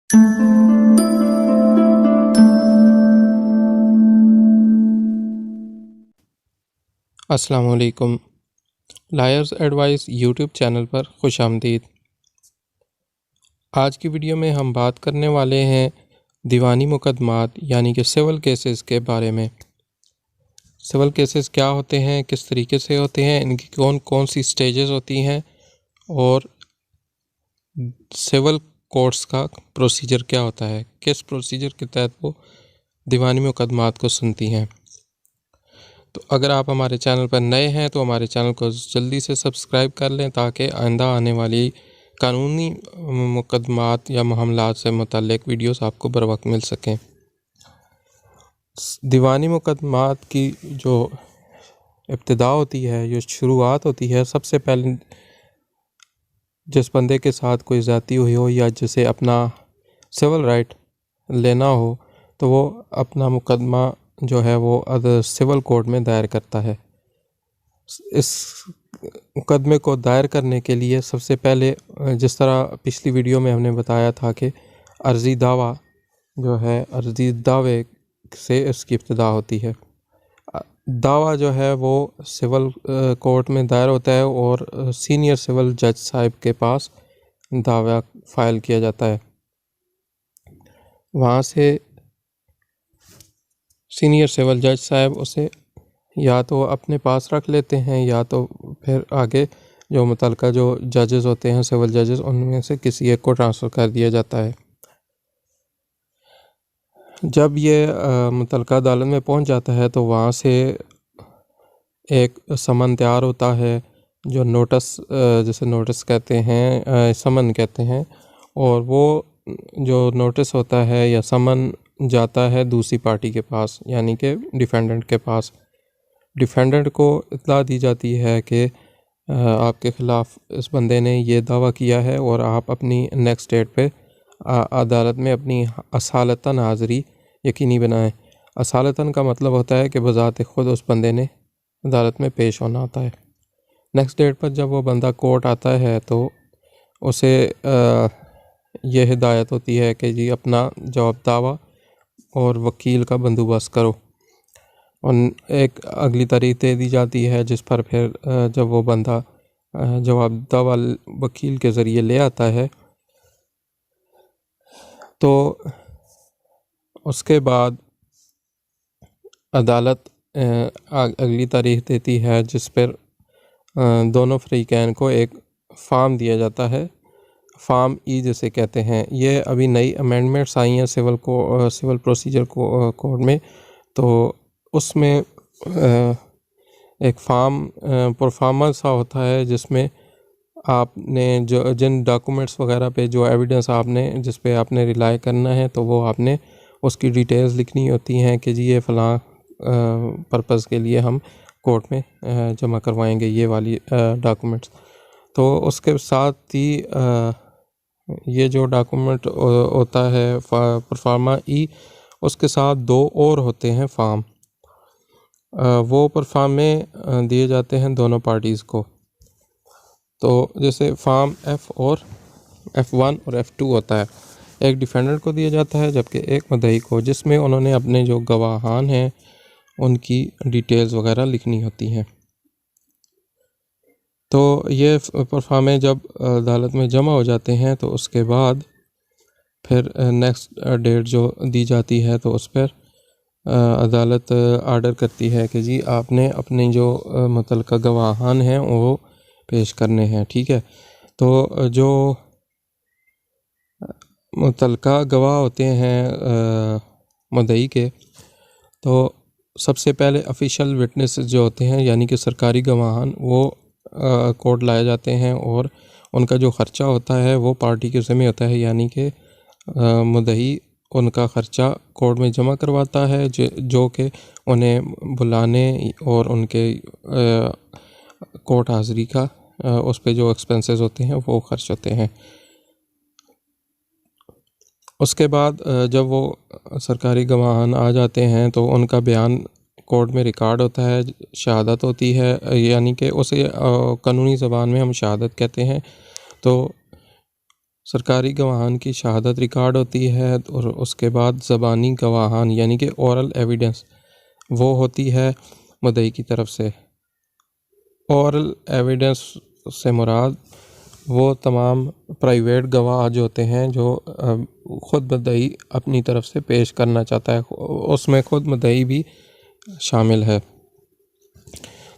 अस्सलाम वालेकुम। Lawyers advice YouTube channel पर खुशामदीद। आज की वीडियो में हम बात करने वाले हैं दीवानी मुकदमात यानी कि सिविल केसेस के बारे में। सिविल केसेस क्या होते हैं, किस तरीके से होते हैं, इनकी कौन कौन सी स्टेजेस होती हैं और सिविल कोर्ट्स का प्रोसीजर क्या होता है, किस प्रोसीजर के तहत वो दीवानी मुकदमात को सुनती हैं। तो अगर आप हमारे चैनल पर नए हैं तो हमारे चैनल को जल्दी से सब्सक्राइब कर लें ताकि आइंदा आने वाली कानूनी मुकदमात या मामलात से मुतल्लिक वीडियोस आपको बर वक्त मिल सकें। दीवानी मुकदमात की जो इब्तिदा होती है, जो शुरुआत होती है, सबसे पहले जिस बंदे के साथ कोई ज़्यादती हुई हो या जिसे अपना सिविल राइट लेना हो तो वो अपना मुकदमा जो है वो सिविल कोर्ट में दायर करता है। इस मुकदमे को दायर करने के लिए सबसे पहले जिस तरह पिछली वीडियो में हमने बताया था कि अर्ज़ी दावा जो है, अर्ज़ी दावे से इसकी इब्तिदा होती है। दावा जो है वो सिविल कोर्ट में दायर होता है और सीनियर सिविल जज साहब के पास दावा फाइल किया जाता है। वहाँ से सीनियर सिविल जज साहब उसे या तो अपने पास रख लेते हैं या तो फिर आगे जो मुतल्लिका जो जजेस होते हैं, सिविल जजेस, उनमें से किसी एक को ट्रांसफ़र कर दिया जाता है। जब ये मुतल्लिका अदालत में पहुंच जाता है तो वहाँ से एक समन तैयार होता है, जो नोटिस जिसे नोटिस कहते हैं, समन कहते हैं, और वो जो नोटिस होता है या समन जाता है दूसरी पार्टी के पास यानी कि डिफेंडेंट के पास। डिफेंडेंट को इत्तला दी जाती है कि आपके ख़िलाफ़ इस बंदे ने ये दावा किया है और आप अपनी नेक्स्ट डेट पे अदालत में अपनी असालतन हाज़िरी यकीनी बनाएं। असालतन का मतलब होता है कि बज़ात ख़ुद उस बंदे ने अदालत में पेश होना होता है। नेक्स्ट डेट पर जब वो बंदा कोर्ट आता है तो उसे ये हिदायत होती है कि जी अपना जवाब दावा और वकील का बंदोबस्त करो, और एक अगली तारीख दे दी जाती है जिस पर फिर जब वो बंदा जवाब दावा वकील के ज़रिए ले आता है तो उसके बाद अदालत अगली तारीख देती है जिस पर दोनों फ़रीक़ैन को एक फ़ार्म दिया जाता है, फ़ार्म ई जिसे कहते हैं। ये अभी नई अमेंडमेंट्स आई हैं सिविल प्रोसीजर कोड में, तो उसमें एक फ़ार्म परफॉर्मा सा होता है जिसमें आपने जो जिन डॉक्यूमेंट्स वगैरह पे जो एविडेंस आपने जिस पे आपने रिलाई करना है तो वो आपने उसकी डिटेल्स लिखनी होती हैं कि जी ये फ़लाँ पर्पज़ के लिए हम कोर्ट में जमा करवाएंगे ये वाली डॉक्यूमेंट्स। तो उसके साथ ही ये जो डॉक्यूमेंट होता है परफॉर्मा ई, उसके साथ दो और होते हैं फ़ार्म, वो परफॉर्म में दिए जाते हैं दोनों पार्टीज़ को। तो जैसे फ़ार्म F1 और F2 होता है, एक डिफेंडेंट को दिया जाता है जबकि एक मुद्दई को, जिसमें उन्होंने अपने जो गवाहान हैं उनकी डिटेल्स वगैरह लिखनी होती हैं। तो ये परफॉर्मे जब अदालत में जमा हो जाते हैं तो उसके बाद फिर नेक्स्ट डेट जो दी जाती है तो उस पर अदालत आर्डर करती है कि जी आपने अपने जो मुतल्लिका गवाहान हैं वो पेश करने हैं। ठीक है, तो जो मुतल्लिका गवाह होते हैं मुद्दई के, तो सबसे पहले ऑफिशियल विटनेस जो होते हैं यानी कि सरकारी गवाहान वो कोर्ट लाए जाते हैं और उनका जो ख़र्चा होता है वो पार्टी के ज़िम्मे होता है, यानी कि मुद्दई उनका ख़र्चा कोर्ट में जमा करवाता है जो कि उन्हें बुलाने और उनके कोर्ट हाज़िरी का उस पे जो एक्सपेंसेस होते हैं वो खर्च होते हैं। उसके बाद जब वो सरकारी गवाहान आ जाते हैं तो उनका बयान कोर्ट में रिकॉर्ड होता है, शहादत होती है, यानी कि उसे कानूनी ज़बान में हम शहादत कहते हैं। तो सरकारी गवाहान की शहादत रिकॉर्ड होती है और उसके बाद ज़बानी गवाहान यानी कि ओरल एविडेंस वो होती है मुद्दई की तरफ से। ओरल एविडेंस से मुराद वो तमाम प्राइवेट गवाह जो होते हैं जो ख़ुद मुद्दई अपनी तरफ से पेश करना चाहता है, उसमें ख़ुद मुद्दई भी शामिल है।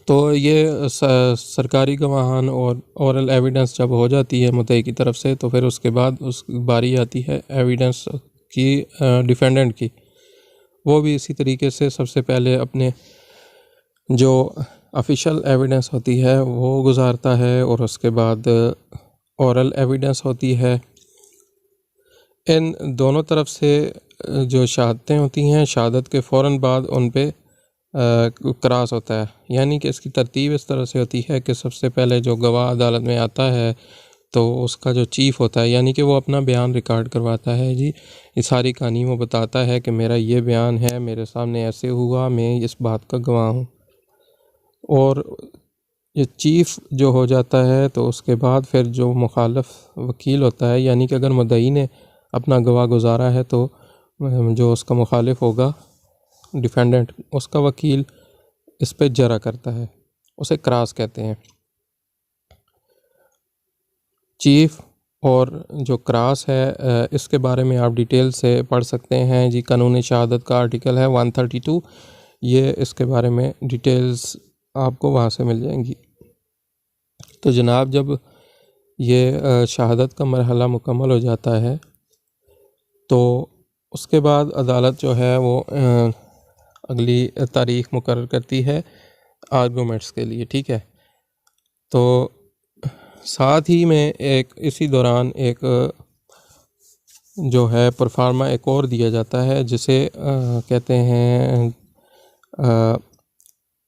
तो ये सरकारी गवाहान और ओरल एविडेंस जब हो जाती है मुद्दई की तरफ से, तो फिर उसके बाद उस बारी आती है एविडेंस की डिफेंडेंट की। वो भी इसी तरीके से सबसे पहले अपने जो ऑफिशियल एविडेंस होती है वो गुजारता है और उसके बाद ओरल एविडेंस होती है। इन दोनों तरफ से जो शहादतें होती हैं, शहादत के फ़ौरन बाद उन पे क्रॉस होता है, यानी कि इसकी तरतीब इस तरह से होती है कि सबसे पहले जो गवाह अदालत में आता है तो उसका जो चीफ़ होता है, यानी कि वो अपना बयान रिकॉर्ड करवाता है। जी ये सारी कहानी वो बताता है कि मेरा ये बयान है, मेरे सामने ऐसे हुआ, मैं इस बात का गवाह हूँ। और ये चीफ़ जो हो जाता है तो उसके बाद फिर जो मुखालफ वकील होता है, यानी कि अगर मुद्दई ने अपना गवाह गुजारा है तो जो उसका मुखालिफ होगा डिफेंडेंट, उसका वकील इस पे जरा करता है, उसे क्रॉस कहते हैं। चीफ़ और जो क्रॉस है इसके बारे में आप डिटेल से पढ़ सकते हैं जी। कानून शहादत का आर्टिकल है 132, ये इसके बारे में डिटेल्स आपको वहाँ से मिल जाएंगी। तो जनाब जब ये शहादत का मरहला मुकम्मल हो जाता है तो उसके बाद अदालत जो है वो अगली तारीख़ मुकर्रर करती है आर्गूमेंट्स के लिए, ठीक है। तो साथ ही में एक इसी दौरान एक जो है परफार्मा एक और दिया जाता है जिसे कहते हैं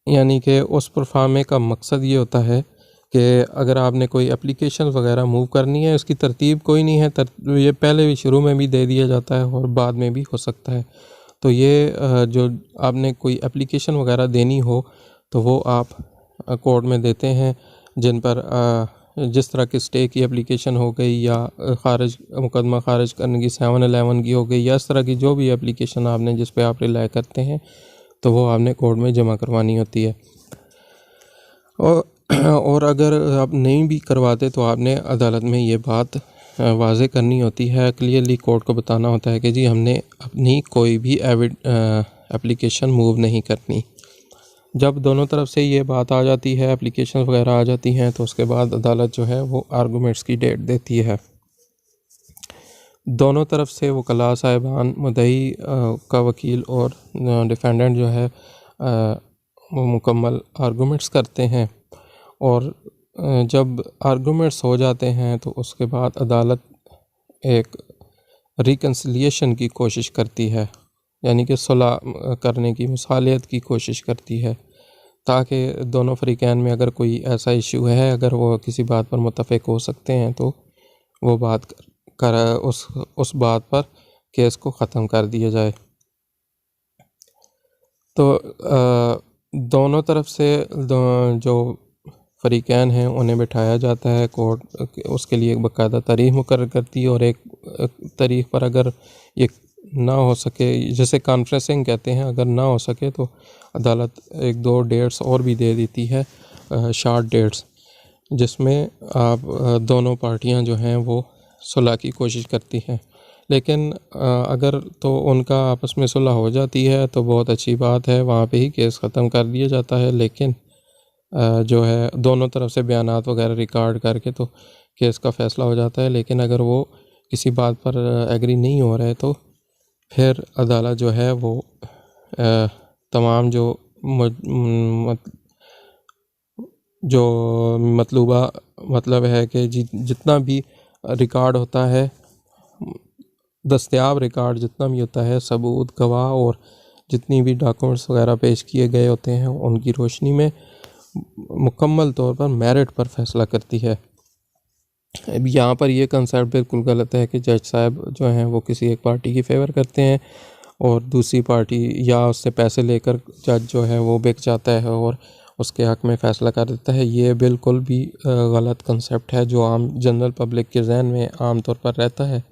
यानी कि उस परफार्मे का मकसद ये होता है कि अगर आपने कोई एप्लीकेशन वगैरह मूव करनी है, इसकी तरतीब कोई नहीं है, ये पहले भी शुरू में भी दे दिया जाता है और बाद में भी हो सकता है। तो ये जो आपने कोई एप्लीकेशन वगैरह देनी हो तो वो आप कोर्ट में देते हैं, जिन पर जिस तरह की स्टे की एप्लीकेशन हो गई या मुकदमा खारिज करने की 711 की हो गई, या इस तरह की जो भी एप्लीकेशन आपने जिस पे आप रिलाई करते हैं तो वो आपने कोर्ट में जमा करवानी होती है। और अगर आप नहीं भी करवाते तो आपने अदालत में ये बात वाज़े करनी होती है, क्लियरली कोर्ट को बताना होता है कि जी हमने अपनी कोई भी एप्लीकेशन मूव नहीं करनी। जब दोनों तरफ से ये बात आ जाती है, एप्लीकेशन वगैरह आ जाती हैं, तो उसके बाद अदालत जो है वो आर्गूमेंट्स की डेट देती है। दोनों तरफ से वकला साहिबान, मुद्दई का वकील और डिफेंडेंट जो है वो मुकम्मल आर्गूमेंट्स करते हैं। और जब आर्गूमेंट्स हो जाते हैं तो उसके बाद अदालत एक रिकन्सिलिएशन की कोशिश करती है, यानी कि सुलह करने की, मुसालियत की कोशिश करती है, ताकि दोनों फ़रीक़ैन में अगर कोई ऐसा इशू है, अगर वो किसी बात पर मुत्तफ़िक़ हो सकते हैं तो वो बात कर उस बात पर केस को ख़त्म कर दिया जाए। तो दोनों तरफ से जो फ़रीक़ैन हैं उन्हें बिठाया जाता है, कोर्ट उसके लिए एक बाकायदा तारीख़ मुकर्रर करती है, और एक तारीख़ पर अगर ये ना हो सके, जैसे कॉन्फ्रेंसिंग कहते हैं, अगर ना हो सके तो अदालत 1-2 डेट्स और भी दे देती है, शॉर्ट डेट्स, जिसमें आप दोनों पार्टियां जो हैं वो सुलह की कोशिश करती हैं। लेकिन अगर तो उनका आपस में सुलह हो जाती है तो बहुत अच्छी बात है, वहाँ पे ही केस ख़त्म कर दिया जाता है। लेकिन जो है दोनों तरफ से बयानात वगैरह रिकॉर्ड करके तो केस का फ़ैसला हो जाता है। लेकिन अगर वो किसी बात पर एग्री नहीं हो रहे तो फिर अदालत जो है वो तमाम जो मतलूबा मतलब है कि जितना भी रिकॉर्ड होता है, दस्तयाब रिकॉर्ड जितना भी होता है, सबूत, गवाह और जितनी भी डॉक्यूमेंट्स वगैरह पेश किए गए होते हैं, उनकी रोशनी में मुकम्मल तौर पर मेरिट पर फ़ैसला करती है। अब यहाँ पर यह कंसेप्ट बिल्कुल गलत है कि जज साहब जो हैं वो किसी एक पार्टी की फ़ेवर करते हैं और दूसरी पार्टी या उससे पैसे लेकर जज जो है वो बिक जाता है और उसके हक़ में फ़ैसला कर देता है। ये बिल्कुल भी गलत कंसेप्ट है जो आम जनरल पब्लिक के जहन में आम तौर पर रहता है।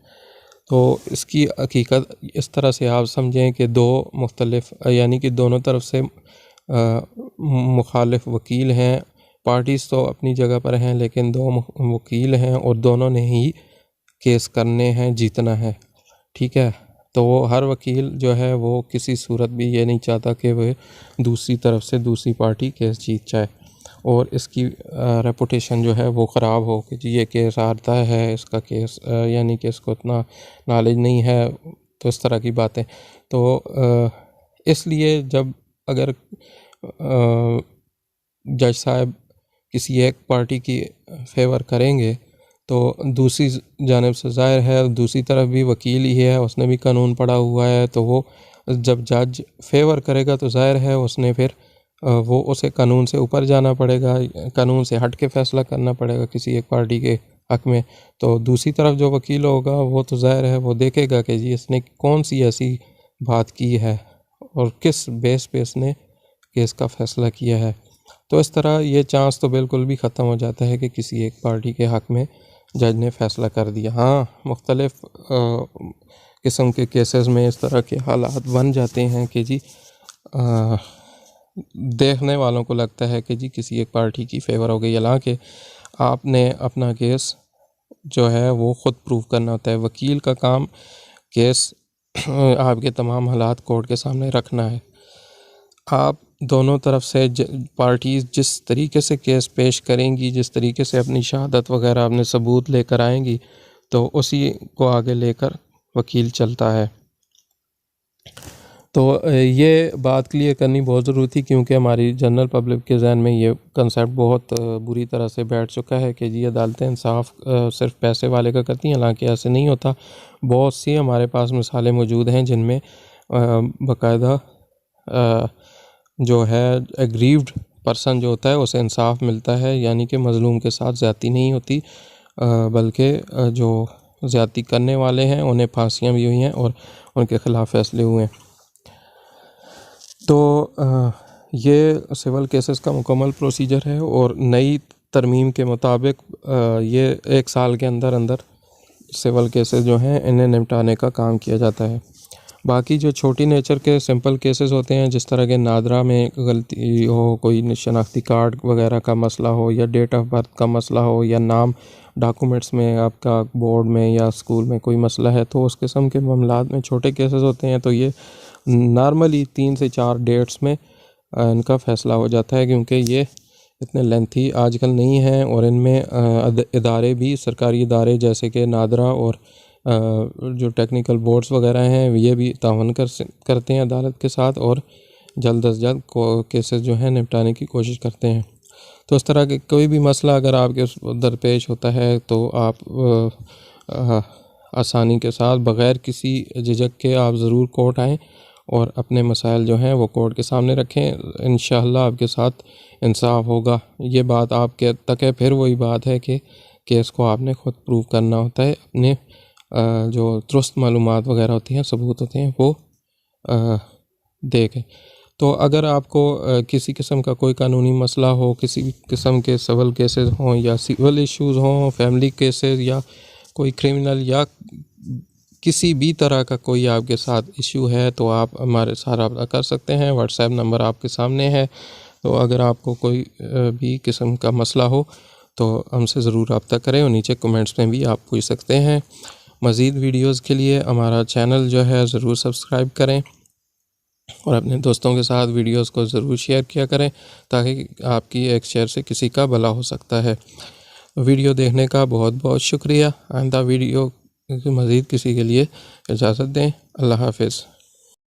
तो इसकी हकीकत इस तरह से आप समझें कि दो मुख्तलिफ यानी कि दोनों तरफ से मुखालिफ वकील हैं। पार्टीज़ तो अपनी जगह पर हैं, लेकिन दो वकील हैं और दोनों ने ही केस करने हैं, जीतना है। ठीक है, तो वो हर वकील जो है वो किसी सूरत भी ये नहीं चाहता कि वह दूसरी तरफ से दूसरी पार्टी केस जीत जाए और इसकी रेपुटेशन जो है वो ख़राब हो कि जी ये केस हारता है, इसका केस यानी कि इसको इतना नॉलेज नहीं है, तो इस तरह की बातें। तो इसलिए जब अगर जज साहब किसी एक पार्टी की फेवर करेंगे तो दूसरी जानिब से ज़ाहिर है दूसरी तरफ भी वकील ही है, उसने भी कानून पढ़ा हुआ है, तो वो जब जज फेवर करेगा तो ज़ाहिर है उसने फिर वो उसे कानून से ऊपर जाना पड़ेगा, कानून से हट के फ़ैसला करना पड़ेगा किसी एक पार्टी के हक़ में। तो दूसरी तरफ जो वकील होगा वो तो ज़ाहिर है वो देखेगा कि जी इसने कौन सी ऐसी बात की है और किस बेस पे इसने केस का फ़ैसला किया है। तो इस तरह ये चांस तो बिल्कुल भी ख़त्म हो जाता है कि किसी एक पार्टी के हक़ में जज ने फ़ैसला कर दिया। हाँ, मुख्तलिफ़ किस्म के केसेस में इस तरह के हालात बन जाते हैं कि जी देखने वालों को लगता है कि जी किसी एक पार्टी की फेवर हो गई, हालांकि आपने अपना केस जो है वो ख़ुद प्रूव करना होता है। वकील का काम केस आपके तमाम हालात कोर्ट के सामने रखना है। आप दोनों तरफ से पार्टीज़ जिस तरीके से केस पेश करेंगी, जिस तरीके से अपनी शहादत वगैरह अपने सबूत लेकर आएंगी, तो उसी को आगे लेकर वकील चलता है। तो ये बात क्लियर करनी बहुत ज़रूरी थी क्योंकि हमारी जनरल पब्लिक के जहन में ये कंसेप्ट बहुत बुरी तरह से बैठ चुका है कि जी अदालतें इंसाफ सिर्फ पैसे वाले का करती हैं, हालांकि ऐसे नहीं होता। बहुत सी हमारे पास मिसालें मौजूद हैं जिनमें बाकायदा जो है एग्रीव्ड पर्सन जो होता है उसे इंसाफ मिलता है, यानी कि मज़लूम के साथ ज़्यादती नहीं होती, बल्कि जो ज़्यादती करने वाले हैं उन्हें फांसियाँ भी हुई हैं और उनके ख़िलाफ़ फैसले हुए हैं। तो ये सिविल केसेस का मुकम्मल प्रोसीजर है और नई तरमीम के मुताबिक ये 1 साल के अंदर अंदर सिविल केसेस जो हैं इन्हें निपटाने का काम किया जाता है। बाकी जो छोटी नेचर के सिंपल केसेस होते हैं, जिस तरह के नादरा में गलती हो, कोई शनाख्ती कार्ड वगैरह का मसला हो या डेट ऑफ बर्थ का मसला हो या नाम डॉक्यूमेंट्स में आपका बोर्ड में या स्कूल में कोई मसला है, तो उस किस्म के मामलात में छोटे केसेस होते हैं, तो ये नॉर्मली 3 से 4 डेट्स में इनका फ़ैसला हो जाता है क्योंकि ये इतने लेंथी आजकल नहीं हैं और इनमें इदारे भी सरकारी इदारे जैसे कि नादरा और जो टेक्निकल बोर्ड्स वगैरह हैं ये भी तावन करते हैं अदालत के साथ और जल्द अज जल्द केसेस जो हैं निपटाने की कोशिश करते हैं। तो इस तरह के कोई भी मसला अगर आपके दरपेश होता है तो आप आसानी के साथ बग़ैर किसी झिझक के आप ज़रूर कोर्ट आएँ और अपने मसाइल जो हैं वो कोर्ट के सामने रखें। इंशाअल्लाह आपके साथ इंसाफ होगा। ये बात आपके तक है, फिर वही बात है कि केस को आपने ख़ुद प्रूव करना होता है, अपने जो दुरुस्त मालूमात वगैरह होती हैं, सबूत होते हैं, वो देखें। तो अगर आपको किसी किस्म का कोई कानूनी मसला हो, किसी भी किस्म के सिविल केसेस हों या सिविल इश्यूज़ हों, फैमिली केसेस या कोई क्रिमिनल या किसी भी तरह का कोई आपके साथ इशू है, तो आप हमारे साथ रब्ता कर सकते हैं। व्हाट्सएप नंबर आपके सामने है। तो अगर आपको कोई भी किस्म का मसला हो तो हमसे ज़रूर रब्ता करें और नीचे कमेंट्स में भी आप पूछ सकते हैं। मज़ीद वीडियोज़ के लिए हमारा चैनल जो है ज़रूर सब्सक्राइब करें और अपने दोस्तों के साथ वीडियोज़ को ज़रूर शेयर किया करें ताकि आपकी एक शेयर से किसी का भला हो सकता है। वीडियो देखने का बहुत बहुत शुक्रिया। आइंदा वीडियो मज़ीद किसी के लिए इजाज़त दें। अल्लाह हाफ़िज़।